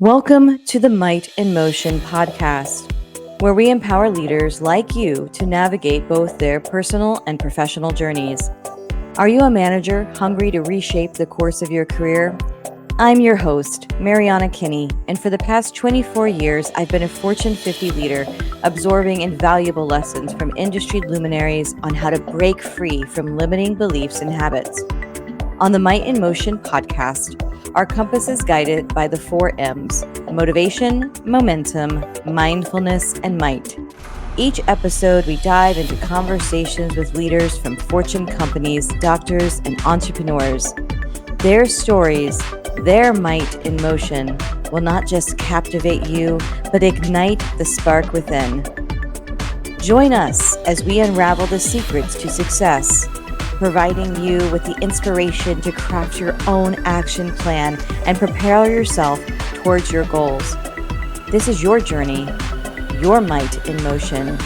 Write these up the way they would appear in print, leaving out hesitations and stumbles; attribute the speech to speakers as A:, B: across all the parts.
A: Welcome to the Might in Motion podcast, where we empower leaders like you to navigate both their personal and professional journeys. Are you a manager hungry to reshape the course of your career? I'm your host, Mariana Kinney, and for the past 24 years, I've been a Fortune 50 leader, absorbing invaluable lessons from industry luminaries on how to break free from limiting beliefs and habits. On the Might in Motion podcast, our compass is guided by the 4 M's: motivation, momentum, mindfulness, and might. Each episode, we dive into conversations with leaders from Fortune companies, doctors, and entrepreneurs. Their stories, their might in motion, will not just captivate you, but ignite the spark within. Join us as we unravel the secrets to success, providing you with the inspiration to craft your own action plan and prepare yourself towards your goals. This is your journey, your might in motion.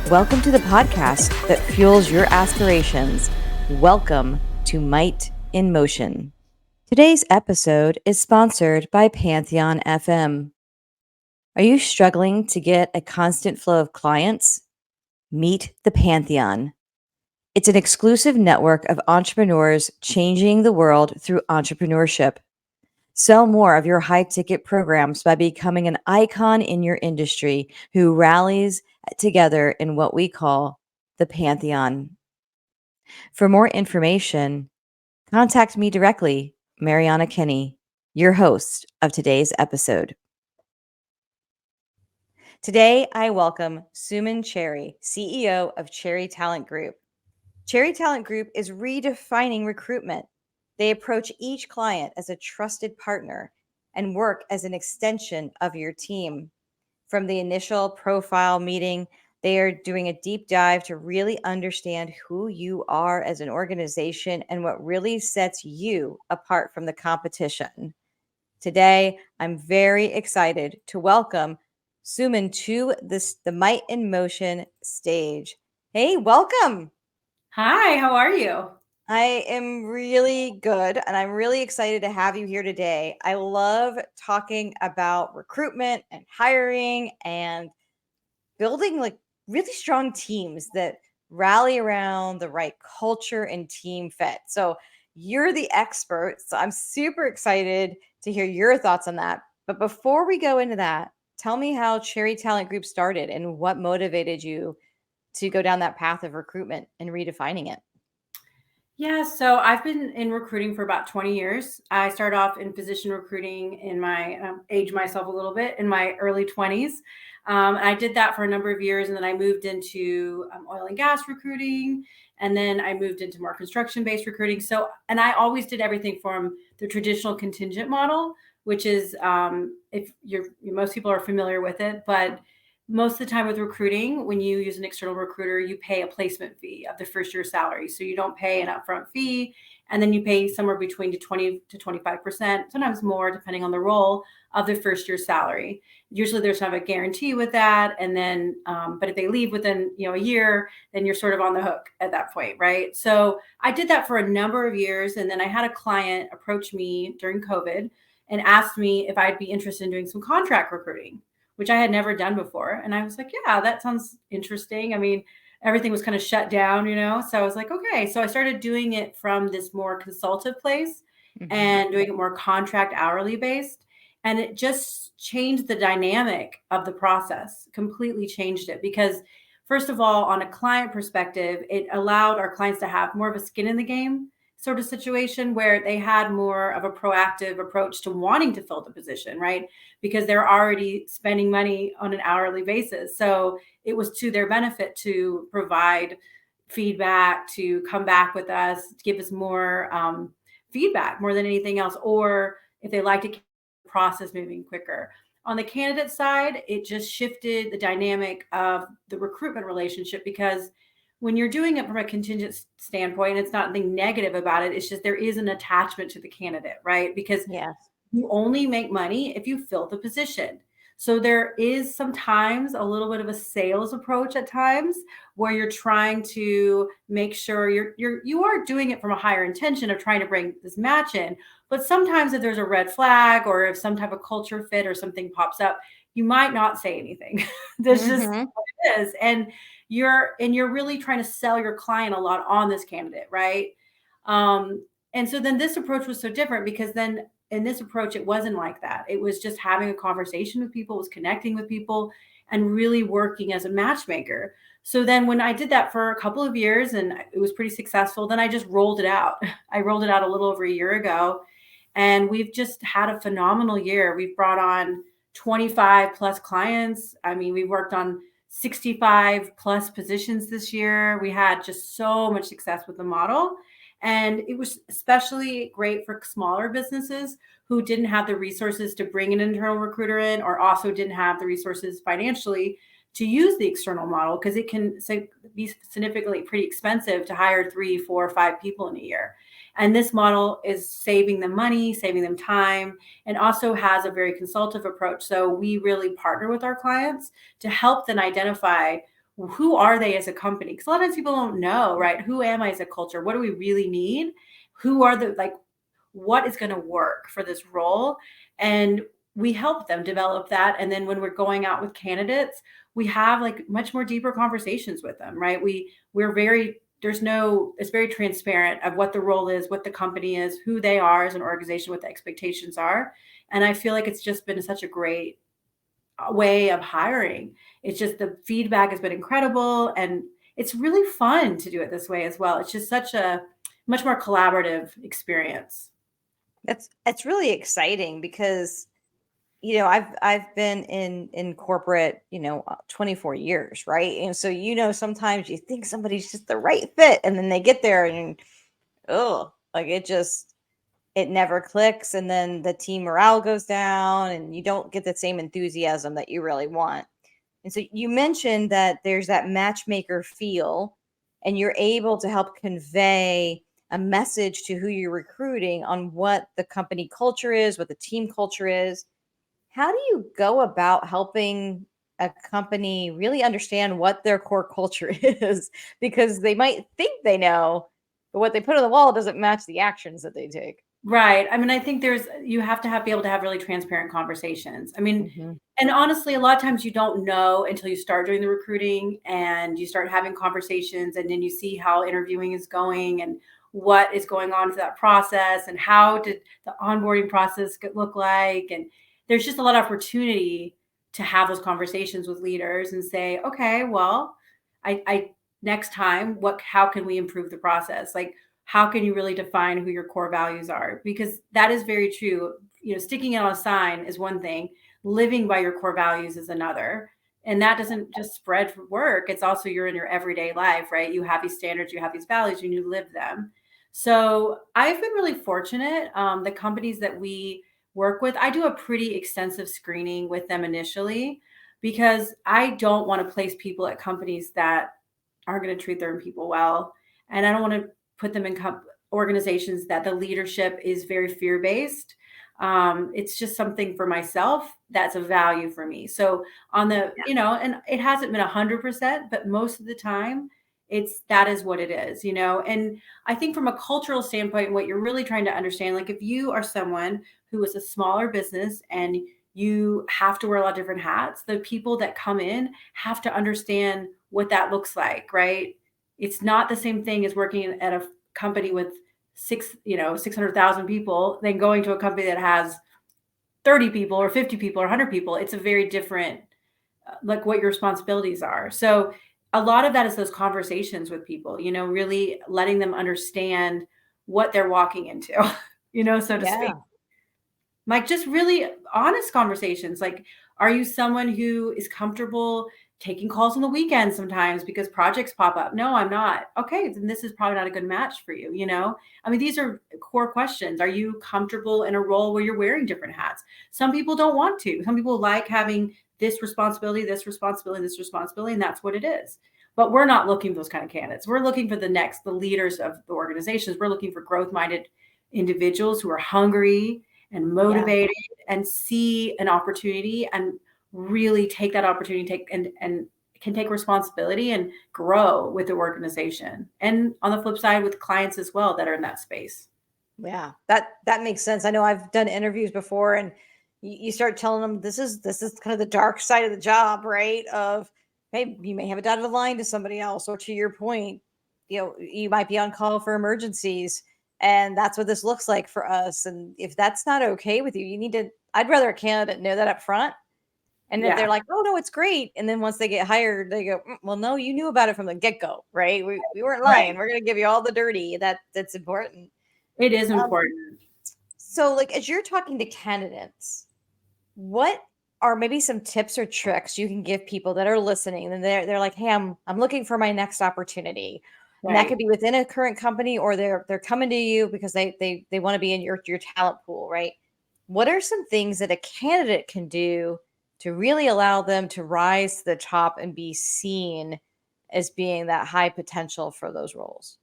A: Welcome to the podcast that fuels your aspirations. Welcome to Might in Motion. Today's episode is sponsored by Pantheon FM. Are you struggling to get a constant flow of clients? Meet the Pantheon. It's an exclusive network of entrepreneurs changing the world through entrepreneurship. Sell more of your high-ticket programs by becoming an icon in your industry who rallies together in what we call the Pantheon. For more information, contact me directly, Mariana Kinney, your host of today's episode. Today, I welcome Suman Cherry, CEO of Cherry Talent Group. Cherry Talent Group is redefining recruitment. They approach each client as a trusted partner and work as an extension of your team. From the initial profile meeting, they are doing a deep dive to really understand who you are as an organization and what really sets you apart from the competition. Today, I'm very excited to welcome Suman to the Might in Motion stage. Hey, welcome.
B: Hi, how are you?
A: I am really good, and I'm really excited to have you here today. I love talking about recruitment and hiring and building like really strong teams that rally around the right culture and team fit. So you're the expert. So I'm super excited to hear your thoughts on that. But before we go into that, tell me how Cherry Talent Group started and what motivated you to go down that path of recruitment and redefining it.
B: Yeah, so I've been in recruiting for about 20 years. I started off in physician recruiting in my age myself a little bit in my early 20s. I did that for a number of years, and then I moved into oil and gas recruiting, and then I moved into more construction-based recruiting. And I always did everything from the traditional contingent model, which is if most people are familiar with it, but most of the time with recruiting, when you use an external recruiter, you pay a placement fee of the first year salary. So you don't pay an upfront fee, and then you pay somewhere between 20 to 25%, sometimes more, depending on the role of the first year salary. Usually there's kind of a guarantee with that. And then, but if they leave within, a year, then you're sort of on the hook at that point, right? So I did that for a number of years. And then I had a client approach me during COVID and asked me if I'd be interested in doing some contract recruiting, which I had never done before. And I was like, yeah, that sounds interesting. I mean, everything was kind of shut down, So I was like, okay. So I started doing it from this more consultative place and doing it more contract hourly based. And it just changed the dynamic of the process, completely changed it. Because first of all, on a client perspective, it allowed our clients to have more of a skin in the game sort of situation where they had more of a proactive approach to wanting to fill the position, right? Because they're already spending money on an hourly basis. So it was to their benefit to provide feedback, to come back with us, to give us more feedback more than anything else, or if they like to keep the process moving quicker. On the candidate side, it just shifted the dynamic of the recruitment relationship, because when you're doing it from a contingent standpoint, it's not nothing negative about it. It's just there is an attachment to the candidate, right? Because
A: Yes.
B: you only make money if you fill the position. So there is sometimes a little bit of a sales approach at times where you're trying to make sure you are doing it from a higher intention of trying to bring this match in, But sometimes if there's a red flag or if some type of culture fit or something pops up, you might not say anything. That's just what it is. And you're really trying to sell your client a lot on this candidate, right? And so then this approach was so different because then in this approach, it wasn't like that. It was just having a conversation with people, was connecting with people, and really working as a matchmaker. So then when I did that for a couple of years and it was pretty successful, then I just rolled it out. I rolled it out a little over a year ago, and we've just had a phenomenal year. We've brought on 25 plus clients. I mean, we worked on 65 plus positions this year. We had just so much success with the model. And it was especially great for smaller businesses who didn't have the resources to bring an internal recruiter in, or also didn't have the resources financially to use the external model, because it can be significantly pretty expensive to hire 3, 4, 5 people in a year. And this model is saving them money, saving them time, and also has a very consultative approach. So we really partner with our clients to help them identify who are they as a company. Because a lot of times people don't know, right? Who am I as a culture? What do we really need? Who are the, like, what is going to work for this role? And we help them develop that. And then when we're going out with candidates, we have like much more deeper conversations with them, right? We're very, it's very transparent of what the role is, what the company is, who they are as an organization, what the expectations are. And I feel like it's just been such a great way of hiring. It's just the feedback has been incredible, and it's really fun to do it this way as well. It's just such a much more collaborative experience.
A: It's really exciting because I've been in corporate 24 years, right? And so sometimes you think somebody's just the right fit, and then they get there and like it never clicks, and then the team morale goes down and you don't get the same enthusiasm that you really want. And so you mentioned that there's that matchmaker feel, and you're able to help convey a message to who you're recruiting on what the company culture is, what the team culture is. How do you go about helping a company really understand what their core culture is? Because they might think they know, but what they put on the wall doesn't match the actions that they take.
B: Right. I mean, I think you have to be able to have really transparent conversations. I mean,
A: Mm-hmm.
B: and honestly, a lot of times you don't know until you start doing the recruiting and you start having conversations, and then you see how interviewing is going and what is going on for that process and how did the onboarding process look like. And there's just a lot of opportunity to have those conversations with leaders and say, okay, well, I next time, how can we improve the process? Like, how can you really define who your core values are? Because that is very true. Sticking it on a sign is one thing, living by your core values is another. And that doesn't just spread for work. It's also you're in your everyday life, right? You have these standards, you have these values, and you live them. So I've been really fortunate. The companies that we work with, I do a pretty extensive screening with them initially, because I don't want to place people at companies that aren't going to treat their people well. And I don't want to put them in organizations that the leadership is very fear-based. It's just something for myself that's a value for me. So on the, and it hasn't been 100%, but most of the time that is what it is. And I think from a cultural standpoint, what you're really trying to understand, like if you are someone who is a smaller business and you have to wear a lot of different hats, the people that come in have to understand what that looks like, right? It's not the same thing as working at a company with 600,000 people than going to a company that has 30 people or 50 people or 100 people. It's a very different, like what your responsibilities are. So a lot of that is those conversations with people, really letting them understand what they're walking into, so to speak. Like just really honest conversations. Like, are you someone who is comfortable taking calls on the weekends sometimes because projects pop up? No, I'm not. Okay, then this is probably not a good match for you. I mean, these are core questions. Are you comfortable in a role where you're wearing different hats? Some people don't want to. Some people like having this responsibility, this responsibility, this responsibility, and that's what it is. But we're not looking for those kind of candidates. We're looking for the leaders of the organizations. We're looking for growth-minded individuals who are hungry and motivated and see an opportunity and really take that opportunity, and can take responsibility and grow with the organization. And on the flip side, with clients as well that are in that space.
A: Yeah, that makes sense. I know I've done interviews before, and you start telling them this is kind of the dark side of the job, right? Of, hey, you may have a dotted line to somebody else, or to your point, you might be on call for emergencies, and that's what this looks like for us. And if that's not okay with you, you need to. I'd rather a candidate know that up front. And if
B: Yeah,
A: they're like, "Oh no, it's great," and then once they get hired, they go, "Well, no, you knew about it from the get go, right? We weren't lying.
B: right.
A: We're going to give you all the dirty. That's important."
B: It is
A: Um,
B: important.
A: so, like, as you're talking to candidates, what are maybe some tips or tricks you can give people that are listening and they're like, "Hey, I'm looking for my next opportunity." And that could
B: Right.
A: be within a current company, or they're coming to you because they want to be in your talent pool, right? What are some things that a candidate can do to really allow them to rise to the top and be seen as being that high potential for those roles?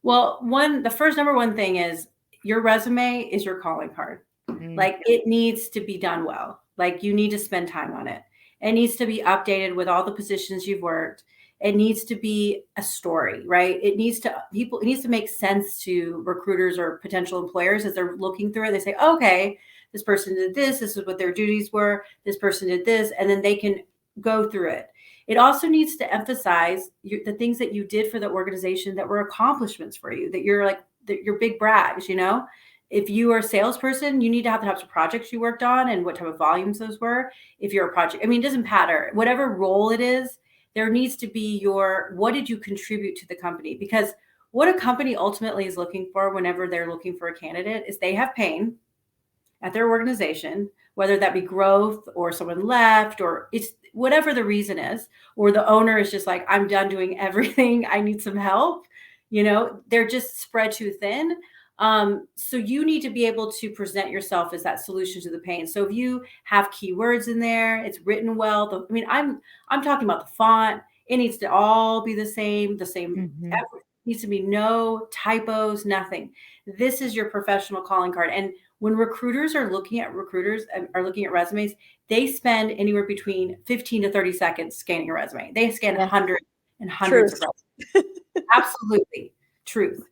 B: Well, the first number one thing is your resume is your calling card.
A: Mm,
B: Like it needs to be done well. Like you need to spend time on it. It needs to be updated with all the positions you've worked. It needs to be a story, right? It needs to make sense to recruiters or potential employers as they're looking through it. They say, okay, this person did this. This is what their duties were. This person did this. And then they can go through it. It also needs to emphasize the things that you did for the organization that were accomplishments for you, that you're like, that your big brags, if you are a salesperson, you need to have some projects you worked on and what type of volumes those were. If you're a project, I mean, it doesn't matter. Whatever role it is, there needs to be what did you contribute to the company? Because what a company ultimately is looking for whenever they're looking for a candidate is they have pain at their organization, whether that be growth or someone left or it's whatever the reason is, or the owner is just like, I'm done doing everything. I need some help. They're just spread too thin. So you need to be able to present yourself as that solution to the pain. So if you have keywords in there, it's written well. I'm talking about the font. It needs to all be the same.
A: mhm.
B: Needs to be no typos, nothing. This is your professional calling card. And when recruiters are looking at resumes, they spend anywhere between 15 to 30 seconds scanning a resume. They scan
A: Yeah,
B: hundreds and hundreds
A: truth.
B: of resumes. Absolutely. Truth.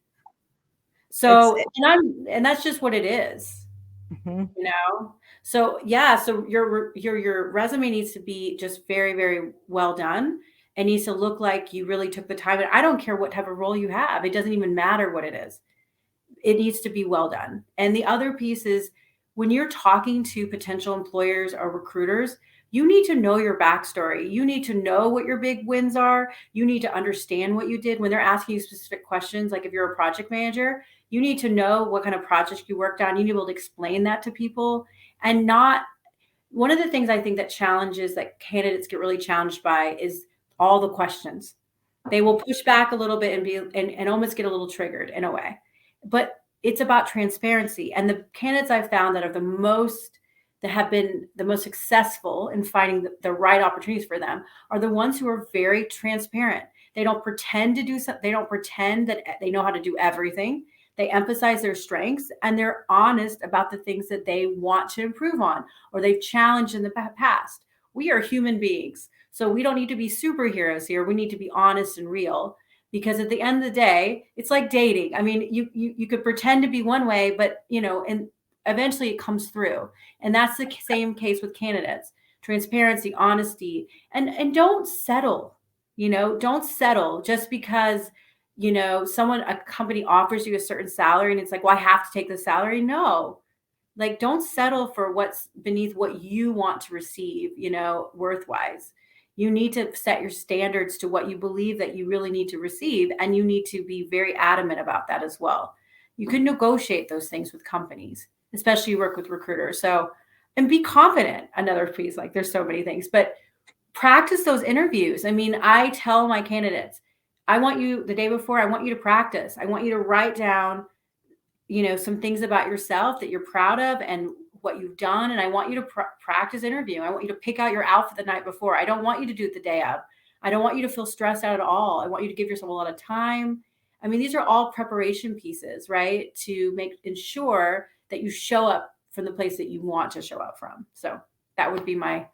A: It's
B: So, and that's just what it is,
A: mhm.
B: you know? So, yeah, so your resume needs to be just very, very well done. It needs to look like you really took the time. And I don't care what type of role you have. It doesn't even matter what it is. It needs to be well done. And the other piece is when you're talking to potential employers or recruiters, you need to know your backstory. You need to know what your big wins are. You need to understand what you did when they're asking you specific questions. Like if you're a project manager, you need to know what kind of project you worked on. You need to be able to explain that to people and not one of the things I think that challenges that candidates get really challenged by is all the questions. They will push back a little bit and almost get a little triggered in a way. But it's about transparency. And the candidates I've found that have been the most successful in finding the right opportunities for them are the ones who are very transparent. They don't pretend to do something, they don't pretend that they know how to do everything. They emphasize their strengths and they're honest about the things that they want to improve on or they've challenged in the past. We are human beings. So we don't need to be superheroes here. We need to be honest and real because at the end of the day, it's like dating. I mean, you could pretend to be one way, but and eventually it comes through. And that's the same case with candidates. Transparency, honesty, and don't settle. Don't settle just because a company offers you a certain salary and it's like, well, I have to take the salary. No, like don't settle for what's beneath what you want to receive, worth-wise. You need to set your standards to what you believe that you really need to receive, and you need to be very adamant about that as well. You can negotiate those things with companies, especially you work with recruiters. So, and be confident. Another piece, like there's so many things, but practice those interviews. I mean, I tell my candidates, I want you the day before, I want you to practice. I want you to write down some things about yourself that you're proud of and what you've done. And I want you to practice interviewing. I want you to pick out your outfit the night before. I don't want you to do it the day of. I don't want you to feel stressed out at all. I want you to give yourself a lot of time. I mean, these are all preparation pieces, right? To ensure that you show up from the place that you want to show up from. So that would be my
A: The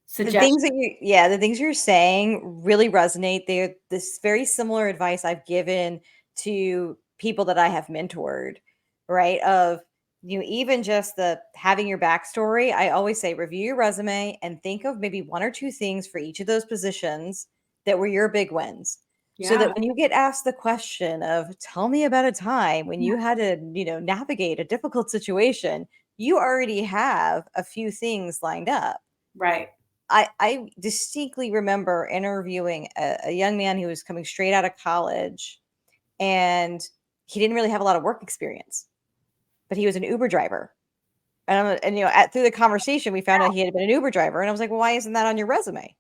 B: suggestion.
A: things that the things you're saying really resonate. They're this very similar advice I've given to people that I have mentored, right? Of even just the having your backstory. I always say review your resume and think of maybe one or two things for each of those positions that were your big wins. So that
B: Yeah.
A: when you get asked the question of tell me about a time when
B: Yeah.
A: you had to, navigate a difficult situation, you already have a few things lined up.
B: Right.
A: I distinctly remember interviewing a young man who was coming straight out of college, and he didn't really have a lot of work experience, but he was an Uber driver. And through the conversation, we found out he had been an Uber driver, and I was like, "Well, why isn't that on your resume?"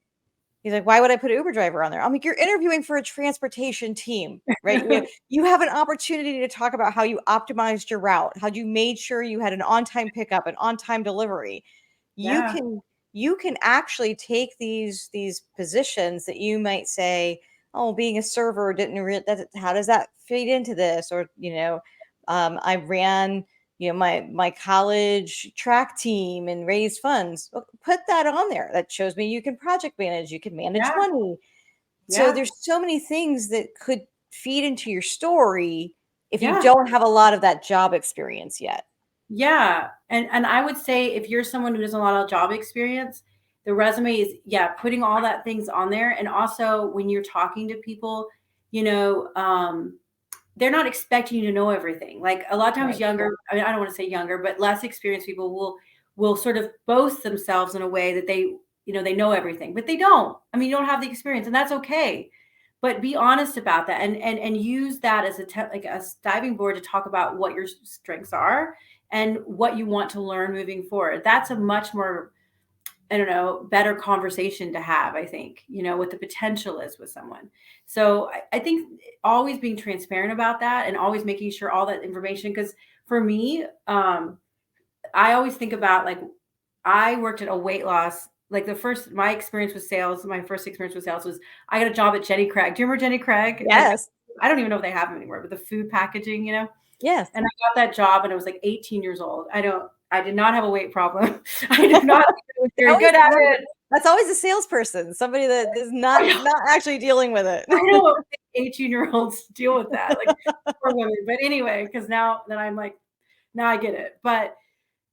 A: He's like, "Why would I put Uber driver on there?" I'm like, "You're interviewing for a transportation team, right? You have an opportunity to talk about how you optimized your route, how you made sure you had an on-time pickup, an on-time delivery. You
B: Yeah.
A: can you can actually take these positions that you might say, "Oh, being a server didn't really that how does that feed into this?" Or, I ran my college track team and raise funds. Well, put that on there. That shows me you can project manage, you can manage
B: Yeah.
A: money. So
B: Yeah.
A: there's so many things that could feed into your story if you
B: Yeah.
A: don't have a lot of that job experience yet.
B: Yeah. And I would say if you're someone who does a lot of job experience, the resume is, yeah, putting all that things on there. And also when you're talking to people, you know, they're not expecting you to know everything. Like a lot of times
A: Right.
B: younger, I mean, I don't want to say younger, but less experienced people will sort of boast themselves in a way that they know everything, but they don't. I mean, you don't have the experience, and that's okay. But be honest about that, and use that as like a diving board to talk about what your strengths are and what you want to learn moving forward. That's a much more, I don't know, better conversation to have, I think, what the potential is with someone. So I think always being transparent about that and always making sure all that information, because for me, I always think about like, I worked at a weight loss, like my experience with sales, my first experience with sales was I got a job at Jenny Craig. Do you remember Jenny Craig? Like,
A: Yes.
B: I don't even know if they have them anymore, but the food packaging.
A: Yes.
B: And I got that job and I was like 18 years old. I did not have a weight problem. I did not was
A: I
B: very
A: always
B: good at
A: remember
B: it.
A: that's always a salesperson, somebody that is
B: I
A: not actually dealing with it.
B: I know 18-year-olds deal with that, like poor women. But anyway, because now that I'm like, now I get it. But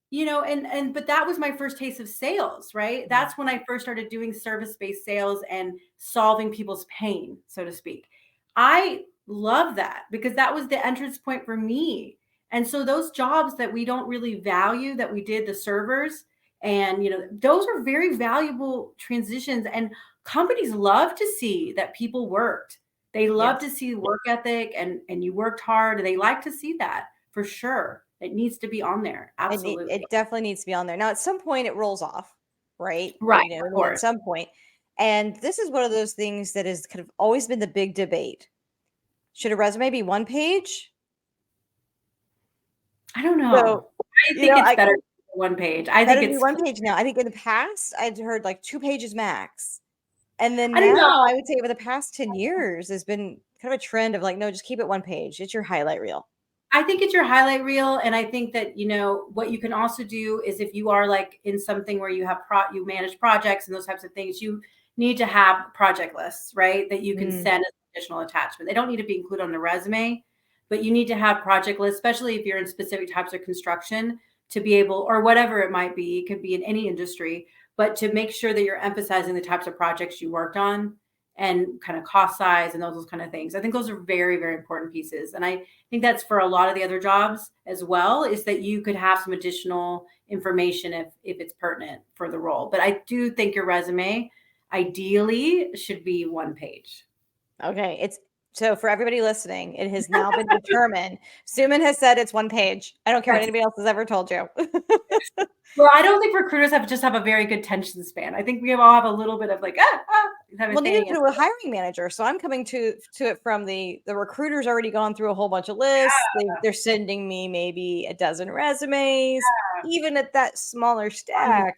B: but that was my first taste of sales, right?
A: Yeah.
B: That's when I first started doing service-based sales and solving people's pain, so to speak. I love that because that was the entrance point for me. And so those jobs that we don't really value that we did, the servers, and those are very valuable transitions, and companies love to see that people worked. They love to
A: Yes.
B: see work ethic, and you worked hard, and they like to see that for sure. It needs to be on there. Absolutely.
A: It definitely needs to be on there. Now, at some point, it rolls off, right?
B: Right,
A: I
B: of
A: mean, at
B: course.
A: some point, and this is one of those things that has kind of always been the big debate. Should a resume be one page?
B: I don't
A: So,
B: know. I think it's
A: I
B: better one page. I think
A: better to be
B: it's
A: one page now. I think in the past, I'd heard like 2 pages max. And then
B: I don't
A: now,
B: know.
A: I would say over the past 10 years, there's been kind of a trend of like, no, just keep it one page. It's your highlight reel.
B: I think it's your highlight reel, and I think that, what you can also do is if you are like in something where you manage projects and those types of things, you need to have project lists, right? That you can
A: Mm,
B: send as additional attachment. They don't need to be included on the resume, but you need to have project lists, especially if you're in specific types of construction to be able, or whatever it might be. It could be in any industry, but to make sure that you're emphasizing the types of projects you worked on and kind of cost size and those kind of things. I think those are very, very important pieces. And I think that's for a lot of the other jobs as well, is that you could have some additional information if it's pertinent for the role. But I do think your resume ideally should be one page.
A: okay. So for everybody listening, it has now been determined. Suman has said it's one page. I don't care what
B: Yes.
A: anybody else has ever told you.
B: Well, I don't think recruiters have a very good attention span. I think we all have a little bit of like type of
A: Well, neither
B: thing. And
A: do a hiring manager. So I'm coming to it from the recruiter's already gone through a whole bunch of lists. They're sending me maybe a dozen resumes, even at that smaller stack.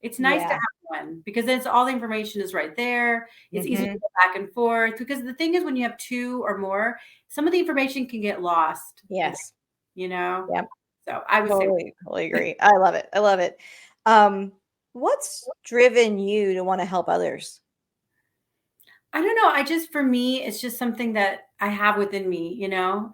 B: it's nice to
A: Yeah.
B: have one because it's all the information is right there. It's easy to
A: Hmm.
B: go back and forth because the thing is when you have two or more, some of the information can get lost in
A: Yes.
B: there, you know?
A: Yep.
B: So I would say
A: Totally agree. I love it. I love it. Um, what's driven you to want to help others?
B: I don't know. For me, it's just something that I have within me,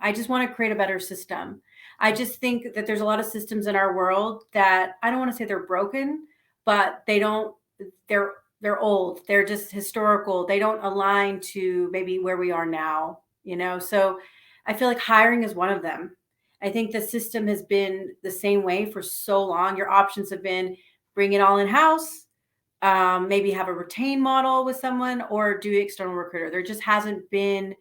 B: I just want to create a better system. I just think that there's a lot of systems in our world that I don't want to say they're broken, but they're old. They're just historical. They don't align to maybe where we are now, So I feel like hiring is one of them. I think the system has been the same way for so long. Your options have been bring it all in house, maybe have a retain model with someone, or do external recruiter. There just hasn't been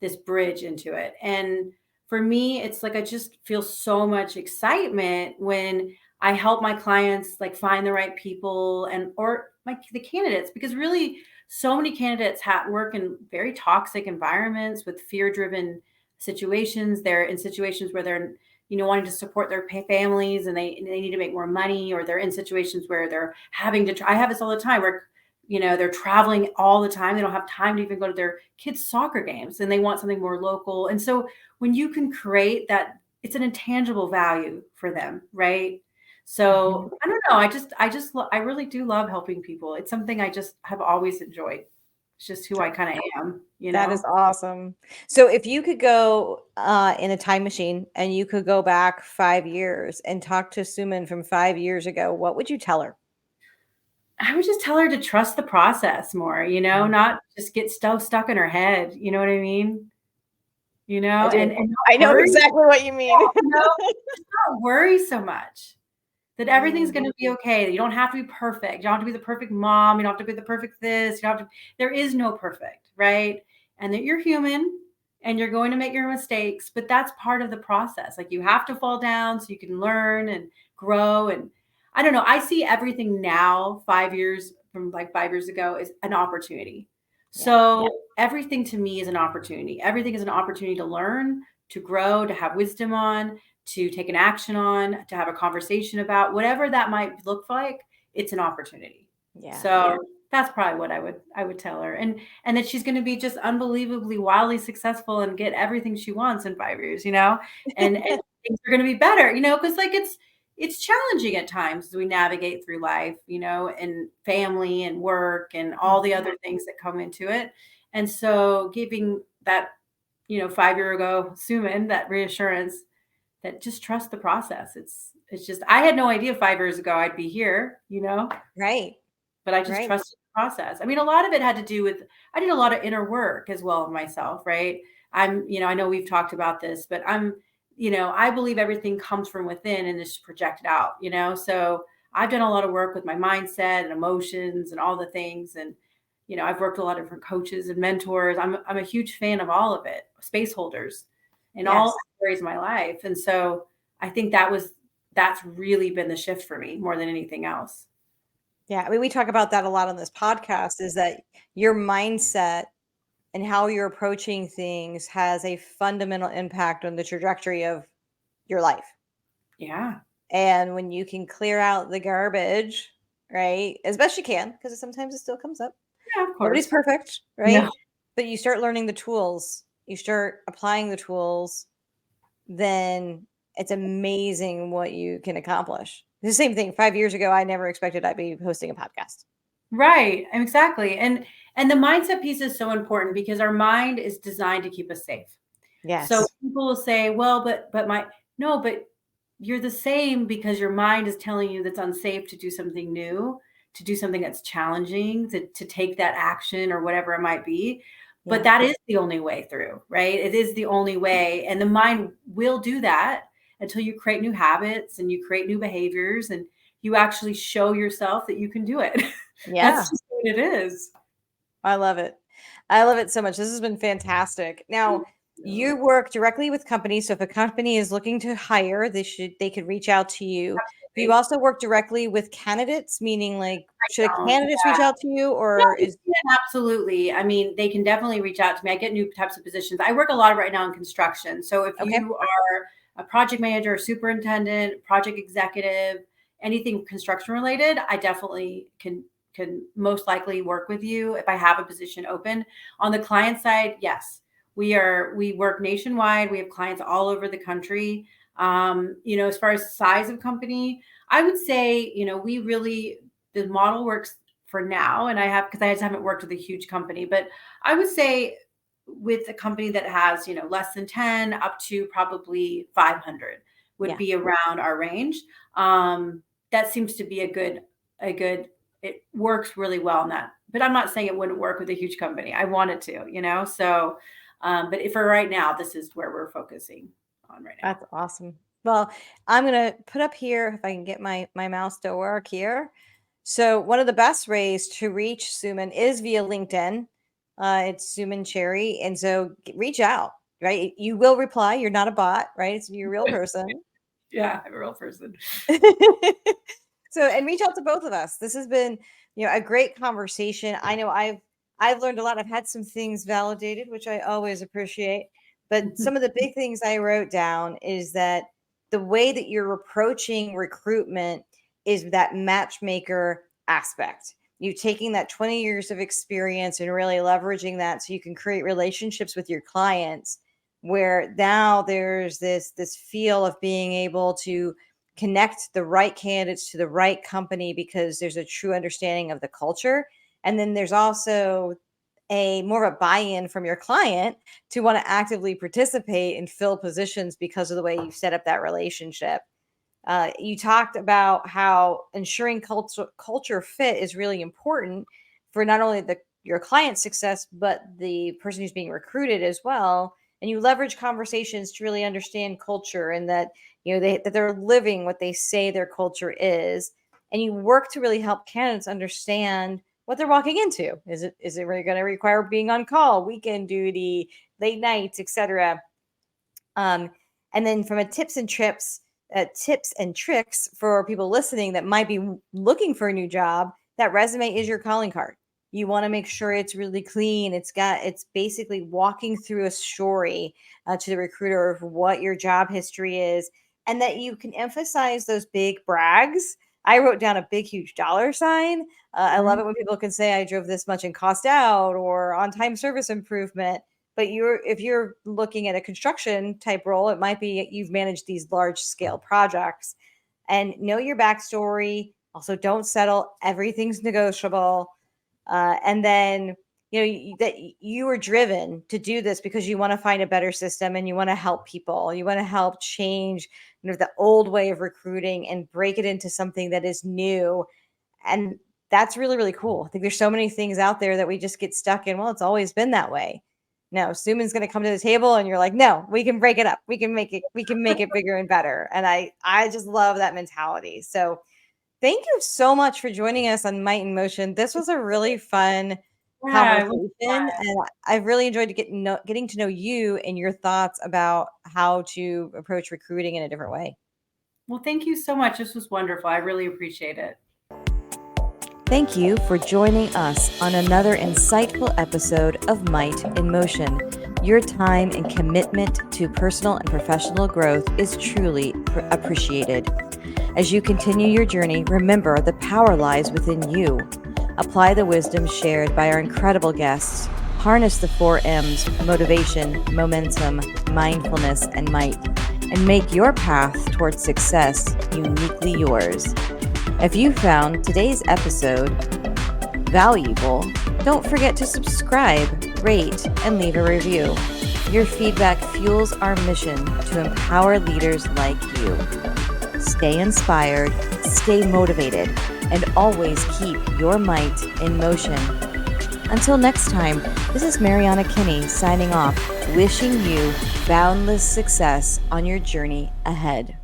B: this bridge into it. And for me, it's like I just feel so much excitement when I help my clients like find the right people and or the candidates, because really so many candidates work in very toxic environments with fear-driven situations. They're in situations where they're wanting to support their families, and they need to make more money, or they're in situations where they're having to I have this all the time where they're traveling all the time. They don't have time to even go to their kids' soccer games, and they want something more local. And so when you can create that, it's an intangible value for them, right? So I don't know. I really do love helping people. It's something I just have always enjoyed. It's just who I kind of am,
A: That is awesome. So if you could go in a time machine and you could go back 5 years and talk to Suman from 5 years ago, what would you tell her?
B: I would just tell her to trust the process more, not just get stuck in her head. You know what I mean?
A: I do.
B: And
A: I
B: not
A: know
B: worry.
A: exactly what you mean.
B: Just not worry so much. That everything's going to be okay. You don't have to be perfect. You don't have to be the perfect mom. You don't have to be the perfect this. You don't have to. There is no perfect, right? And that you're human and you're going to make your mistakes, but that's part of the process. Like you have to fall down so you can learn and grow. And I don't know. I see everything now, 5 years from like 5 years ago, is an opportunity. So everything to me is an opportunity. Everything is an opportunity to learn, to grow, to have wisdom on, to take an action on, to have a conversation about, whatever that might look like. It's an opportunity. So that's probably what I would tell her. And that she's going to be just unbelievably wildly successful and get everything she wants in 5 years, and things are going to be better, because like it's challenging at times as we navigate through life, and family and work and all the other things that come into it. And so giving that, 5 year ago Suman that reassurance that just trust the process. It's just, I had no idea 5 years ago I'd be here,
A: Right.
B: but I just trusted the process. I mean, a lot of it had to do with, I did a lot of inner work as well of myself, right? I know we've talked about this, but I believe everything comes from within and is projected out, So I've done a lot of work with my mindset and emotions and all the things. And, I've worked with a lot of different coaches and mentors. I'm a huge fan of all of it, space holders in all areas of my life. And so I think that's really been the shift for me more than anything else.
A: Yeah. I mean, we talk about that a lot on this podcast, is that your mindset and how you're approaching things has a fundamental impact on the trajectory of your life.
B: Yeah.
A: And when you can clear out the garbage, right, as best you can, because sometimes it still comes up.
B: Yeah, of course.
A: Nobody's perfect, right?
B: No.
A: But you start learning the tools, you start applying the tools, then it's amazing what you can accomplish. The same thing 5 years ago, I never expected I'd be hosting a podcast.
B: Right. Exactly. And the mindset piece is so important because our mind is designed to keep us safe.
A: Yes.
B: So people will say, well, but no, but you're the same because your mind is telling you that's unsafe to do something new, to do something that's challenging, to take that action or whatever it might be. But that is the only way through, right? It is the only way. And the mind will do that until you create new habits and you create new behaviors and you actually show yourself that you can do it.
A: Yeah.
B: That's just what it is.
A: I love it. I love it so much. This has been fantastic. Now, you work directly with companies. So if a company is looking to hire, they could reach out to you. Do you also work directly with candidates, meaning like should candidates reach out to you, or is
B: absolutely? I mean, they can definitely reach out to me. I get new types of positions. I work a lot right now in construction. So if you are a project manager, superintendent, project executive, anything construction related, I definitely can most likely work with you if I have a position open. On the client side, yes, we work nationwide. We have clients all over the country. As far as size of company, I would say, the model works for now. And because I just haven't worked with a huge company, but I would say with a company that has, less than 10 up to probably 500. would be around our range. That seems to be a good, it works really well in that. But I'm not saying it wouldn't work with a huge company. I want it to, So, but for right now, this is where we're focusing on right now.
A: That's awesome. Well, I'm going to put up here, if I can get my mouse to work here. So one of the best ways to reach Suman is via LinkedIn. It's Suman Cherry. And so reach out, right? You will reply. You're not a bot, right? You're a real person.
B: Yeah, I'm a real person.
A: So, and reach out to both of us. This has been, a great conversation. I know I've learned a lot. I've had some things validated, which I always appreciate. But some of the big things I wrote down is that the way that you're approaching recruitment is that matchmaker aspect. You taking that 20 years of experience and really leveraging that so you can create relationships with your clients, where now there's this feel of being able to connect the right candidates to the right company because there's a true understanding of the culture. And then there's also a more of a buy-in from your client to want to actively participate and fill positions because of the way you've set up that relationship. You talked about how ensuring culture fit is really important for not only your client's success, but the person who's being recruited as well. And you leverage conversations to really understand culture and that that they're living what they say their culture is. And you work to really help candidates understand what they're walking into. Is it really going to require being on call, weekend duty, late nights, etc. And then from a tips and tricks for people listening that might be looking for a new job, that resume is your calling card. You want to make sure it's really clean. It's basically walking through a story to the recruiter of what your job history is, and that you can emphasize those big brags. I wrote down a big, huge dollar sign. I love it when people can say, I drove this much in cost out or on time service improvement. But if you're looking at a construction type role, it might be you've managed these large scale projects, and know your backstory. Also, don't settle. Everything's negotiable. And then, that you are driven to do this because you want to find a better system and you want to help people. You want to help change, the old way of recruiting and break it into something that is new. And that's really, really cool. I think there's so many things out there that we just get stuck in. Well, it's always been that way. No, Suman's going to come to the table and you're like, no, we can break it up. We can make it bigger and better. And I just love that mentality. So thank you so much for joining us on Might in Motion. This was a really fun conversation. And I've really enjoyed getting to know you and your thoughts about how to approach recruiting in a different way.
B: Well, thank you so much. This was wonderful. I really appreciate it.
A: Thank you for joining us on another insightful episode of Might in Motion. Your time and commitment to personal and professional growth is truly appreciated. As you continue your journey, remember the power lies within you. Apply the wisdom shared by our incredible guests. Harness the 4 M's: motivation, momentum, mindfulness, and might, and make your path towards success uniquely yours. If you found today's episode valuable, don't forget to subscribe, rate, and leave a review. Your feedback fuels our mission to empower leaders like you. Stay inspired, stay motivated, and always keep your might in motion. Until next time, this is Mariana Kinney signing off, wishing you boundless success on your journey ahead.